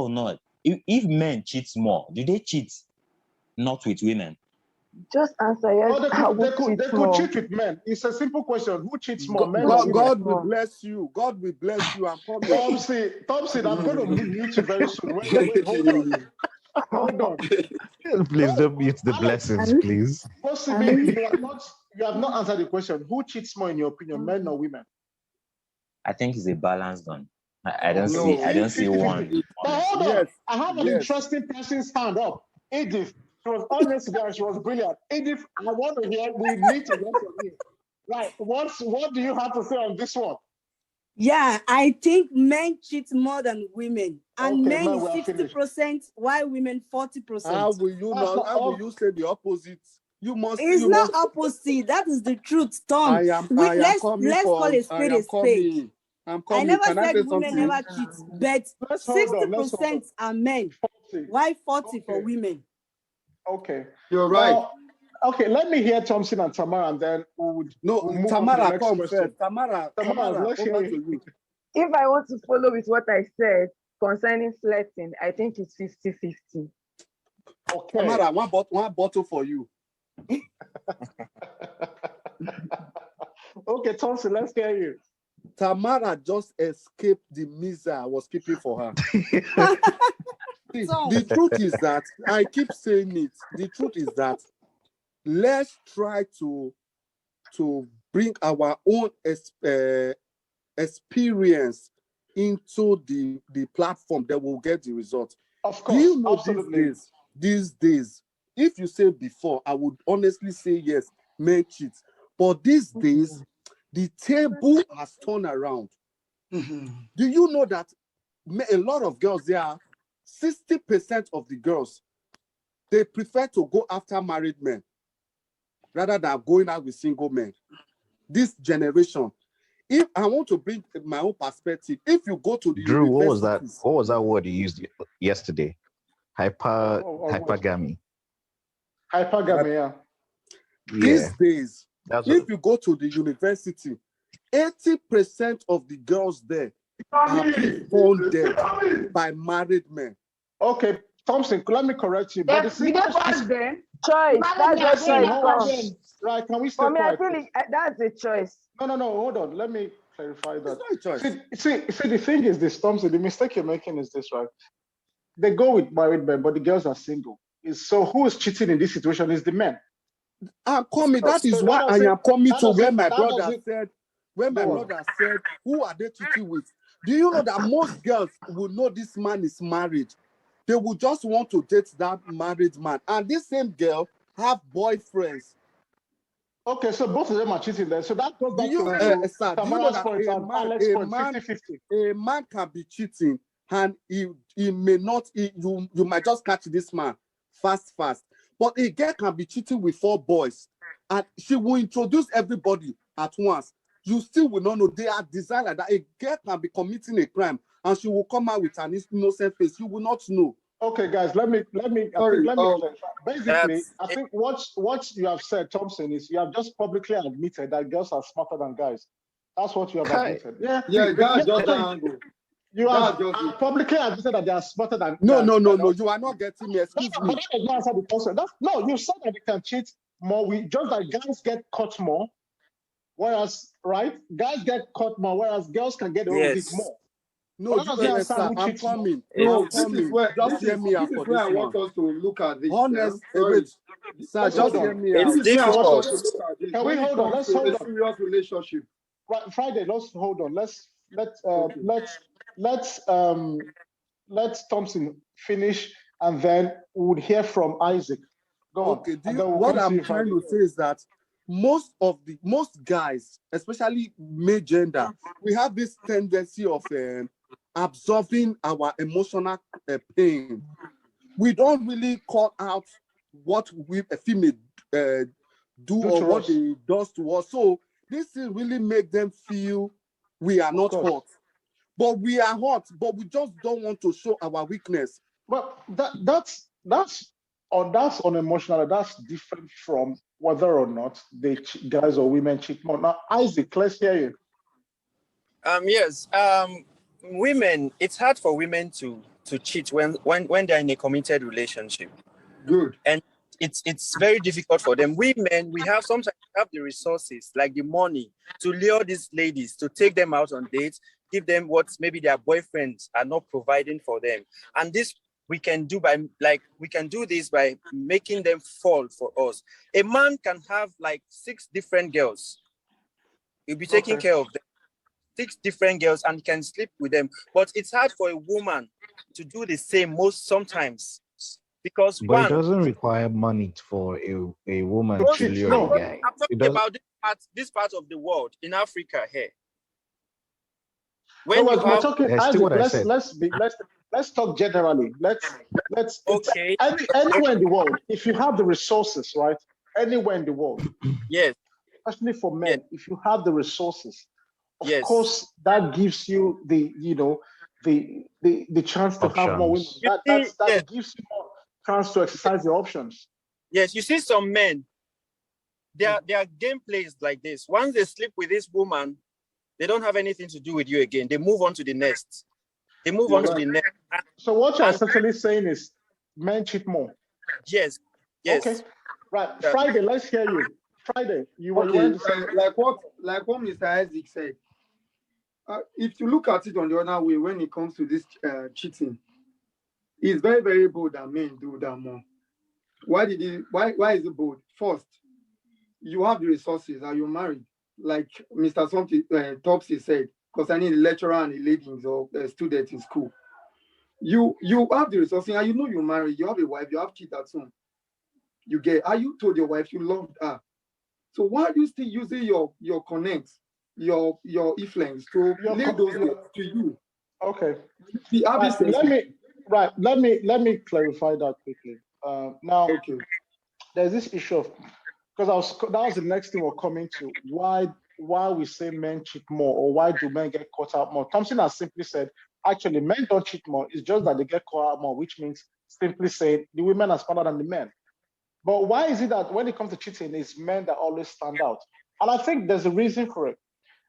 not. If men cheat more, do they cheat not with women? Just answer yes. They could cheat with men. It's a simple question. Who cheats more, men or women? God will bless you. God will bless you. I'm Thompson, I'm going to mute you very soon. Wait, hold on. Please don't mute the blessings, please. Possibly, you have not answered the question. Who cheats more in your opinion, men or women? I think it's a balanced one. I don't see one. But hold on. I have an interesting person's hand up. Edith. She was honest there. She was brilliant. Edith, I want to hear. We need to hear from you. Right. What do you have to say on this one? Yeah, I think men cheat more than women, and men is 60%, while women 40%. How will you say the opposite? It's not opposite. That is the truth, Tom. Let's call a spade a spade. I never said women never cheat, but 60% are men, while 40% for women. Okay, you're right. Now, okay, let me hear Thompson and Tamara, and then we'll move Tamara, on to the next question. Tamara, let's hear you. If I want to follow with what I said concerning flirting, I think it's 50-50. Okay. Tamara, one bottle for you. Okay, Thompson, let's hear you. Tamara just escaped the misery I was keeping for her. The truth is that, I keep saying it, the truth is that let's try to bring our own experience into the platform that will get the result. Of course, do you know absolutely. These days, if you say before, I would honestly say yes, men cheat. But these days, the table has turned around. Mm-hmm. Do you know that a lot of girls, there are 60% of the girls they prefer to go after married men rather than going out with single men. This generation, if I want to bring my own perspective, if you go to the Drew, what was that? What was that word you used yesterday? Hypergamy. Hypergamy, yeah. These days, if you go to the university, 80% of the girls there are being born dead by married men. Okay, Thompson, let me correct you. But Choice. That's a choice. Right, can we stay quiet? I feel that's a choice. No, hold on. Let me clarify that. It's not a choice. See, the thing is this, Thompson, the mistake you're making is this, right? They go with married men, but the girls are single. So who is cheating in this situation is the men. I'm coming. That is why I am coming to where my brother said, who are they cheating with? Do you know that most girls will know this man is married? They will just want to date that married man. And this same girl have boyfriends. Okay, so both of them are cheating there. So that goes back to a man can be cheating and he may not, you might just catch this man fast. But a girl can be cheating with 4 boys and she will introduce everybody at once. You still will not know. They are designed like that. A girl can be committing a crime and she will come out with an innocent face. You will not know. Okay, guys, let me basically, I think what you have said, Thompson, is you have just publicly admitted that girls are smarter than guys. That's what you have admitted. That's just the angle. You have publicly admitted that they are smarter than No, you are not getting me. Excuse me. But that does not answer the question. No, you said that they can cheat more. Just like guys get caught more, whereas, right? Guys get caught more, whereas girls can get away with it more. No, I'm coming. This is where I want us to look at this. Honest, sir, just hear me out. It's difficult. Can we hold on? Let's hold on. Serious relationship. Right, Friday. Let's hold on. Let's Thompson finish, and then we would hear from Isaac. Go on. Okay. What I'm trying to say is that most guys, especially male gender, we have this tendency of absorbing our emotional pain. We don't really call out what a female do or what they does to us. So this thing really make them feel we are not hot. But we are hot, but we just don't want to show our weakness. Well, that's unemotional. That's different from whether or not they guys or women cheat more. Now, Isaac, let's hear you. Yes. Women, it's hard for women to cheat when they're in a committed relationship. Good. And it's very difficult for them. Women, we sometimes have the resources, like the money, to lure these ladies, to take them out on dates, give them what maybe their boyfriends are not providing for them. And this we can do this by making them fall for us. A man can have like 6 different girls. He'll be taking care of them. 6 different girls and can sleep with them. But it's hard for a woman to do the same sometimes. Because it doesn't require money for a woman to lure a guy. I'm talking about this part of the world, in Africa here. When we're talking, Isaac, let's talk generally. Let's okay. Anywhere in the world, if you have the resources, right? Anywhere in the world. Yes. Especially for men, if you have the resources, of course, that gives you the chance to have more women. That gives you more chance to exercise your options. Yes, you see some men, their game plays like this. Once they sleep with this woman, they don't have anything to do with you again. They move on to the next. So what you're essentially saying is men cheat more. Yes. Okay. Right. Friday, let's hear you. Friday, you were going to say like what Mr. Isaac said. If you look at it on the other way, when it comes to this cheating, it's very, very bold that men do that more. Why is it bold? First, you have the resources. Are you married? Like Mr. Topsy said, concerning the lecturer and the ladies or students in school. You have the resources and you know you're married, you have a wife, you have kids at home. Are you told your wife you loved her? So why are you still using your connects, your influence to lay those words to you? Okay. Let me clarify that quickly. Now, there's this issue of, because that was the next thing we're coming to, why we say men cheat more, or why do men get caught out more. Thompson has simply said, actually, men don't cheat more. It's just that they get caught out more, which means simply saying the women are smarter than the men. But why is it that when it comes to cheating, it's men that always stand out? And I think there's a reason for it.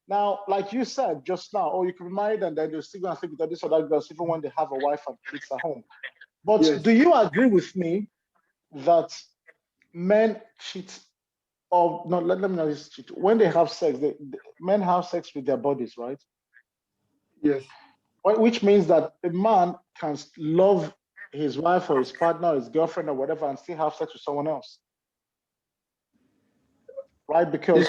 Now, like you said just now, you can be married and then you're still going to sleep with this or that girl, even when they have a wife and kids at home. But do you agree with me that men cheat, or no, let me know this cheat. When they have sex, men have sex with their bodies, right? Yes. Which means that a man can love his wife or his partner, or his girlfriend or whatever, and still have sex with someone else. Right? Because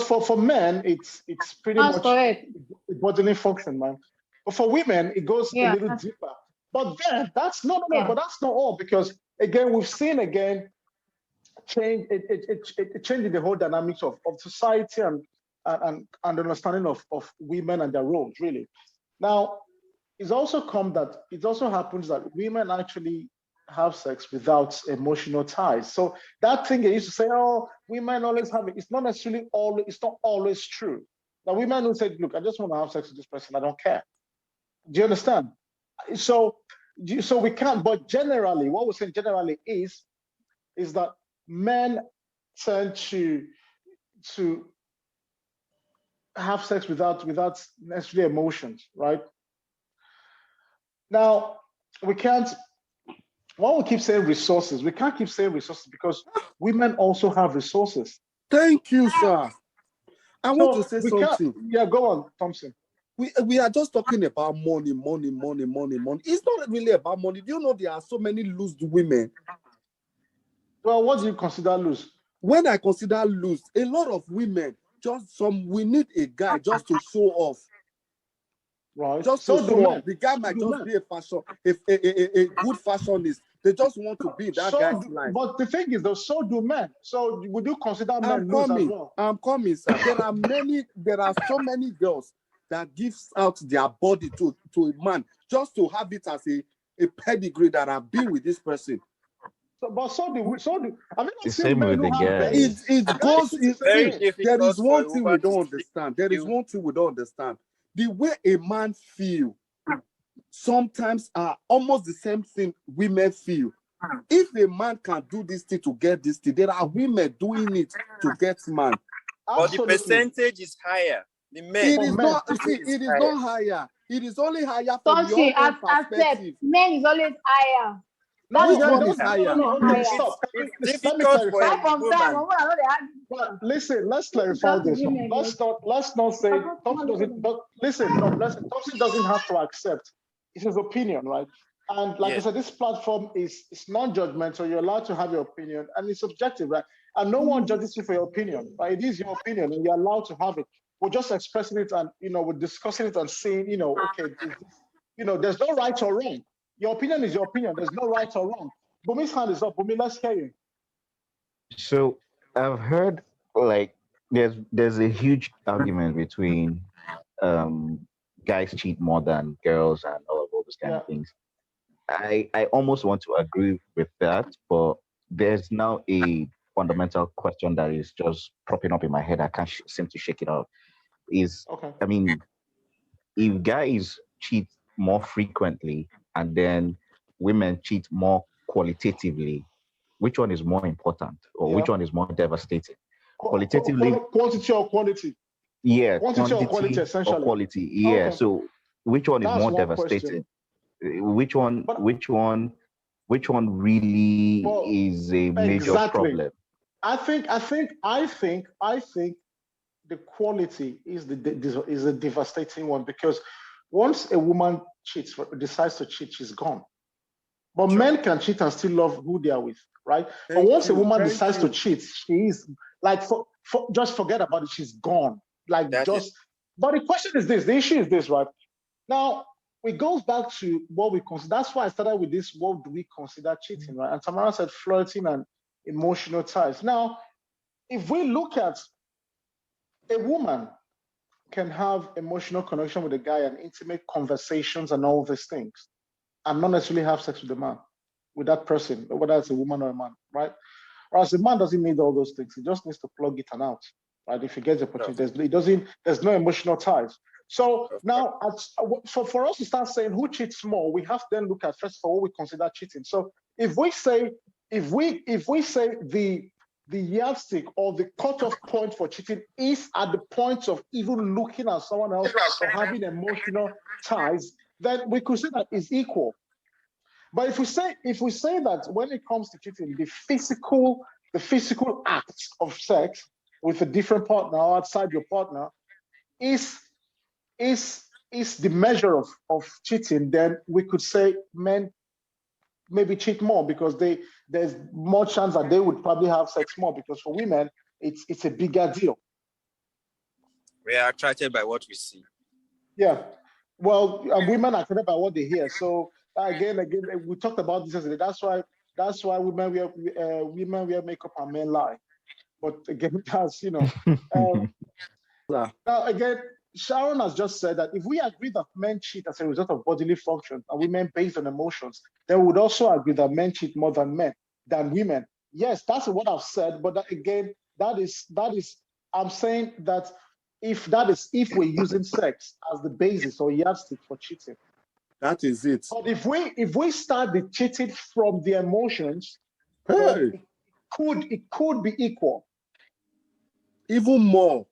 for men, it's pretty much bodily function, man. But for women, it goes a little deeper. But then that's but that's not all, because again, we've seen change changing the whole dynamics of society and understanding of women and their roles, really. Now, it also happens that women actually have sex without emotional ties. So that thing they used to say, oh, women always have it. It's not necessarily it's not always true. Now, women will say, look, I just want to have sex with this person. I don't care. Do you understand? So we can't, but generally, what we're saying generally is that men tend to have sex without necessarily emotions, right? Now, we can't, when we keep saying resources, we can't keep saying resources because women also have resources. Thank you, sir. I want to say something. Yeah, go on, Thompson. We are just talking about money. It's not really about money. Do you know there are so many loose women? Well, what do you consider loose? When I consider loose, a lot of women, we need a guy just to show off. Right. Just to show off. The guy might just be a good fashionist. They just want to be that guy's life. But the thing is, though, so do men. So would you consider men loose as well? I'm coming, sir. There are so many girls that gives out their body to a man just to have it as a pedigree that I've been with this person. But so do. I mean, the same with the guys. It goes. There is one thing we don't understand. The way a man feels sometimes are almost the same thing women feel. If a man can do this thing to get this thing, there are women doing it to get man. But the percentage is higher. The men. It is not higher. It is only higher from your own perspective. Men is always higher. Which one is higher? It's difficult for a woman. Listen, let's clarify this. Let's not say Thompson doesn't. Thompson doesn't have to accept. It's his opinion, right? And like I said, this platform is non-judgmental. You're allowed to have your opinion, and it's subjective, right? And no one judges you for your opinion, right? It is your opinion, and you're allowed to have it. We're just expressing it, and we're discussing it and saying, okay, there's no right or wrong. Your opinion is your opinion. There's no right or wrong. Bumi's hand is up. Bumi, let's hear you. So I've heard there's a huge argument between guys cheat more than girls and all those kind of things. I almost want to agree with that, but there's now a fundamental question that is just propping up in my head. I can't seem to shake it out. I mean, if guys cheat more frequently and then women cheat more qualitatively, which one is more important, or which one is more devastating? Qualitatively, quantity or quality? Yeah, quantity or quality, essentially. Or quality, yeah. Okay. So which one is more devastating? Which one really is a major problem? I think the quality is a devastating one, because once a woman decides to cheat, she's gone. But men can cheat and still love who they are with, right? But once a woman decides to cheat, she is like, just forget about it. She's gone. But the question is this: the issue is this, right? Now it goes back to what we consider. That's why I started with this: what do we consider cheating, right? And Tamara said flirting and emotional ties. Now, if we look at a woman can have emotional connection with a guy and intimate conversations and all these things, and not necessarily have sex with the man. with that person, whether it's a woman or a man, right? Whereas a man doesn't need all those things. He just needs to plug it and out, right? If he gets the opportunity, there's no emotional ties. So now, so for us to start saying who cheats more, we have to then look at first of all what we consider cheating. So if we say the yardstick or the cutoff point for cheating is at the point of even looking at someone else or having emotional ties, then we could say that is equal. But if we say that when it comes to cheating, the physical act of sex with a different partner or outside your partner is the measure of cheating, then we could say men maybe cheat more because there's more chance that they would probably have sex more, because for women it's a bigger deal. We are attracted by what we see. Yeah, well, women are attracted by what they hear. So again, we talked about this yesterday. That's why women wear makeup and men lie. But again, that's now again, Sharon has just said that if we agree that men cheat as a result of bodily functions and women based on emotions, then we would also agree that men cheat more than women. Yes, that's what I've said. But again, that is I'm saying that if we're using sex as the basis or yardstick for cheating, that is it. But if we start the cheating from the emotions, it could be equal, even more.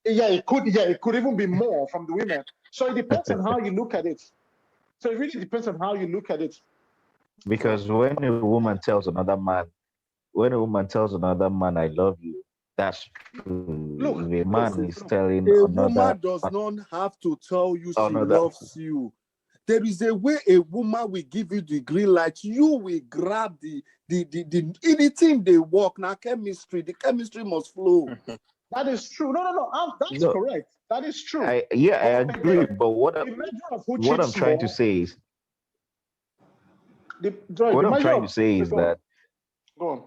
Yeah, it could even be more from the women. So it depends on how you look at it. So it really depends on how you look at it. Because when a woman tells another man, I love you, that's true. If a man is telling a woman does not have to tell you she loves you. There is a way a woman will give you the green light. You will grab the anything they work. Now the chemistry must flow. That is true. No. That's correct. That is true. I agree. But what I'm trying to say is that. Go on.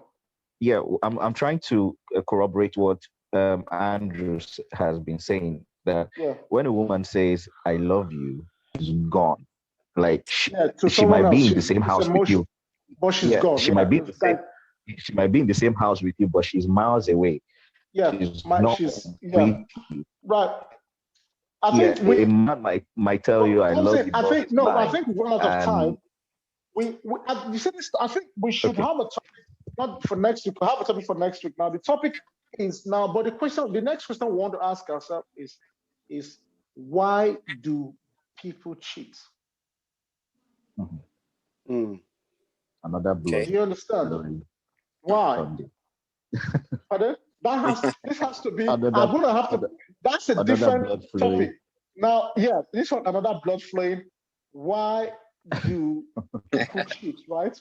Yeah, I'm trying to corroborate what Andrew has been saying, that when a woman says "I love you," it's gone. Like she might be in the same house with you, but she's gone. She might be in the same house with you, but she's miles away. Yeah, right. I think a man might tell you "I love you." I think we're out of time. You said this. I think we should have a topic, not for next week. We'll have a topic for next week. Now the topic is now, but the next question we want to ask ourselves is why do people cheat? Another blood. Do you understand? Why? Pardon? This has to be. I'm gonna have to. That's a different topic. Now, this one, another blood flowing. Why do people cheat? Right.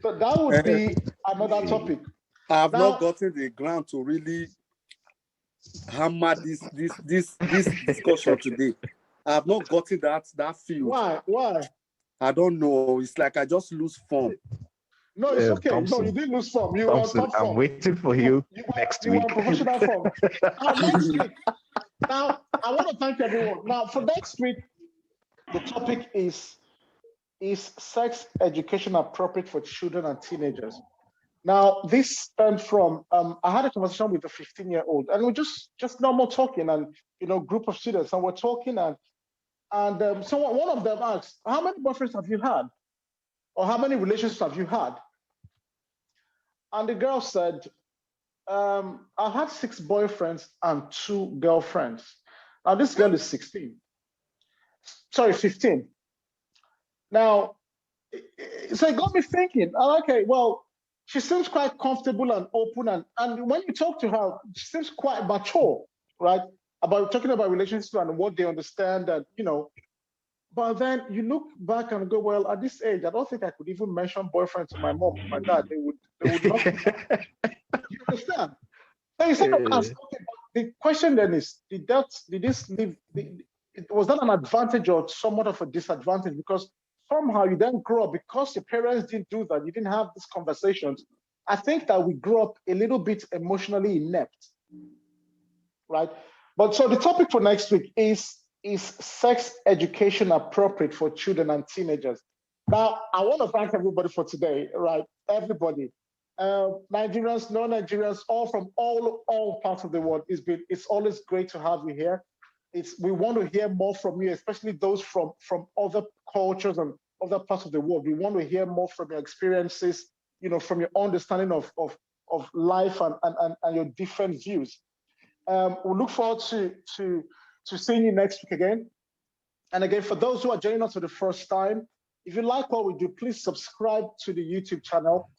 So that would be another topic. I have not gotten the ground to really hammer this discussion today. I have not gotten that field. Why? I don't know. It's like I just lose form. No, it's okay. Thompson. No, you didn't lose form. You Thompson, were on top form. I'm waiting for you next week. You were on professional form. Next week. Now, I want to thank everyone. Now, for next week, the topic is sex education appropriate for children and teenagers? Now, this stemmed from, I had a conversation with a 15-year-old, and we're just normal talking, and, group of students, and we're talking, and one of them asked, how many boyfriends have you had? Or how many relationships have you had? And the girl said, I've had 6 boyfriends and 2 girlfriends. Now, this girl is 15. Now, so it got me thinking, okay, well, she seems quite comfortable and open, and when you talk to her, she seems quite mature, right? About talking about relationships and what they understand, and but then you look back and go, well, at this age, I don't think I could even mention boyfriend to my mom, my dad. They would not. You understand? So instead of asking, the question then is, was that an advantage or somewhat of a disadvantage? Because somehow you then grow up, because your parents didn't do that, you didn't have these conversations. I think that we grew up a little bit emotionally inept, right? But so the topic for next week is sex education appropriate for children and teenagers? Now, I want to thank everybody for today, right? Everybody, Nigerians, non-Nigerians, all from all parts of the world. It's always great to have you here. We want to hear more from you, especially those from other cultures and other parts of the world. We want to hear more from your experiences, from your understanding of life and your different views. We look forward to seeing you next week again. And again, for those who are joining us for the first time, if you like what we do, please subscribe to the YouTube channel.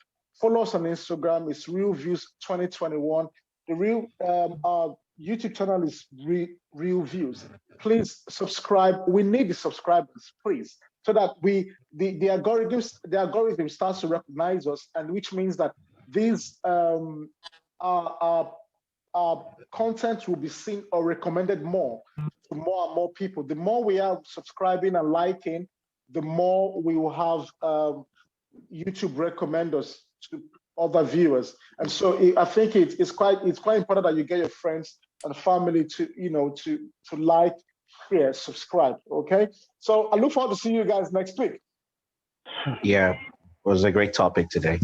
Follow us on Instagram. It's Real Views 2021. The real YouTube channel is Real Views. Please subscribe. We need the subscribers, please, so that the algorithm starts to recognize us, and which means that these content will be seen or recommended more to more and more people. The more we are subscribing and liking, the more we will have YouTube recommend us to other viewers. And so I think it's quite important that you get your friends and family to to like, share, subscribe. Okay. So I look forward to seeing you guys next week. Yeah, it was a great topic today.